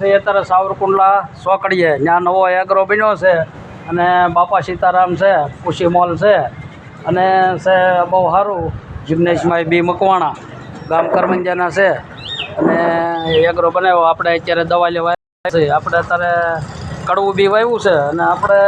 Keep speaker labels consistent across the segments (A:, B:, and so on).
A: અત્યારે સાવરકુંડલા સોકડીએ ત્યાં નવો એગ્રો બન્યો છે અને બાપા સીતારામ છે, ખુશી મોલ છે અને છે બહુ સારું જિગ્નેશભાઈ બી મકવાણા ગામ કરમંજાના છે અને એગ્રો બનાવ્યો. આપણે અત્યારે દવા લેવા છે, આપણે અત્યારે કડવું બી વાવ્યું છે અને આપણે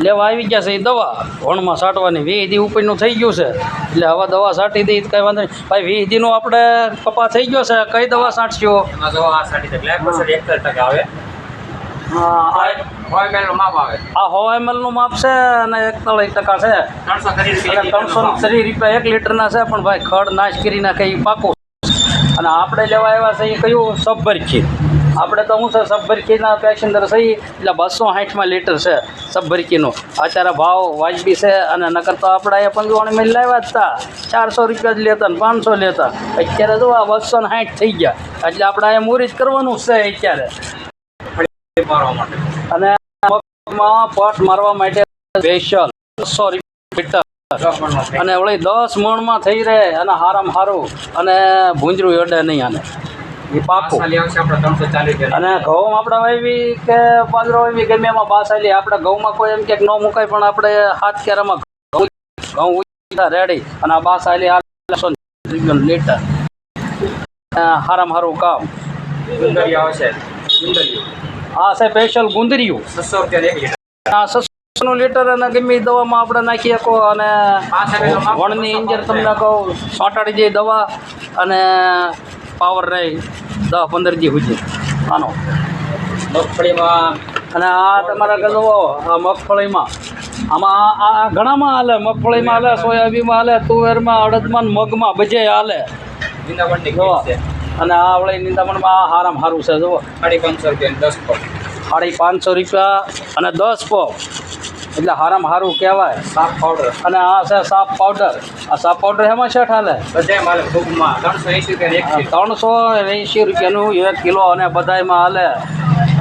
A: લેવા આવી ગયા છે એ દવા વણમાં છાંટવાની 20 દી ઉપરનું થઈ ગયું છે એટલે હવે દવા છાંટી દઈ કંઈ વાંધો નહીં ભાઈ. 20 દીનો આપણે કપા થઈ ગયો છે, કઈ દવા છાંટશો?
B: એમાં જો આ છાંટી દે બ્લેક પર્સન્ટ 71% આવે.
A: હા,
B: આ 100 ml નું માપ આવે.
A: આ 100 ml નું માપ છે અને 41% છે. 330 રૂપિયા 1 લીટરના છે. પણ ભાઈ ખડ નાશ કરી નાખે એ પાકો. અને આપણે લેવા આવ્યા છે એ કયું સબભરખી. આપણે તો શું છે સબભરખીના પેસેન્જર છે એટલે 260 લીટર છે સબભરખીનો. અત્યારે ભાવ વાજબી છે અને નકર તો આપણે અહીંયા 55 ml લાવ્યા જ હતા 400 રૂપિયા જ લેતા ને 500 લેતા. અત્યારે તો આ 260 થઈ ગયા એટલે આપણે અહીંયા મૂરી જ કરવાનું છે અત્યારે. અને મગમાં પટ મારવા માટે સ્પેશિયલ 200 રૂપિયા અને વળી 10 મણમાં થઈ રહે અને હારામાં સારું અને ભૂંજરું અડે નહીં આને એ પાકું. અને ઘઉં આપણે વાવી કે બાજરો વાવી ગમે એમાં બાસાલી આપણે ઘઉંમાં કોઈ એમ કે ન મુકાય પણ આપણે 7 કેરામાં ઘઉં રેડી અને આ બાસાલી 100 લીટર હારામાં સારું કામ. આ છે સ્પેશિયલ ગુંદરિયું 600 રૂપિયા 1 લીટર. 600 લીટર અને ગમે દવામાં આપણે નાખી શકો અને વણની ઇન્જર તમને કહું છાંટાડી જાય દવા અને પાવર રહે 10-15 દી સુધી આનો.
B: મગફળીમાં
A: અને આ તમારા ગજવો આ મગફળીમાં આમાં આ ઘણામાં હાલે. મગફળીમાં હાલે, સોયાબીનમાં હાલે, તુવેરમાં, અડદમાં, મગમાં બધે હાલે. અને આ વળી નિંદામણમાં હારામાં સારું છે. જુઓ
B: 550 રૂપિયા 10 પગ. 550
A: અને 10 પગ એટલે હારામાં સારું કહેવાય.
B: સાફ પાવડર
A: અને આ છે સાફ પાવડર. આ સાફ પાવડર એમાં શેઠ હાલે
B: બધાય માલે ફૂગમાં 380
A: રૂપિયાનું 1 કિલો અને બધાયમાં હાલે.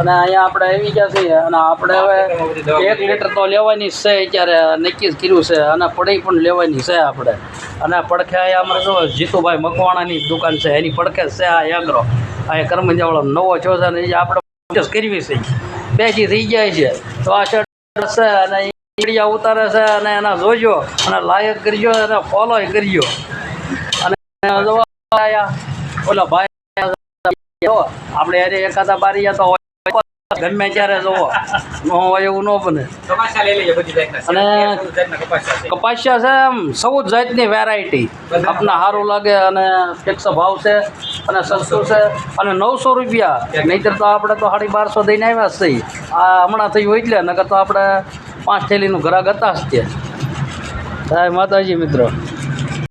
A: અને અહીંયા આપણે આવી ગયા છીએ અને આપણે હવે 1 લીટર તો લેવાની જ છે અત્યારે નક્કી જ કર્યું છે અને પડી પણ લેવાની છે આપણે. અને પડખે અહીંયા અમારે જો જીતુભાઈ મકવાણાની દુકાન છે એની પડખે છે આ એગ્રો. આ કરમંજાવાળો નવો છો છે ને એ આપણે કરવી છે 2 દી થઈ જાય છે તો આ શર્ટ છે અને ઈડિયા ઉતારે છે અને એના જોજો અને લાયક કરજો અને ફોલો કરજો. અને ઓલા ભાઈ આપણે યારે એકાદા બારી તો ગમે ત્યારે જોવો ન હોય એવું ન બને. અને કપાસિયા છે એમ 14 જાતની વેરાયટી આપને સારું લાગે અને ફિક્સ ભાવ છે અને સસ્તું છે અને 900 રૂપિયા. નહીંતર તો આપણે તો 1250 દઈને આવ્યા જ છીએ. આ હમણાં થયું એટલે નકર તો આપણે 5 થેલીનું ઘરાક હતા જ ત્યાં. માતાજી મિત્રો.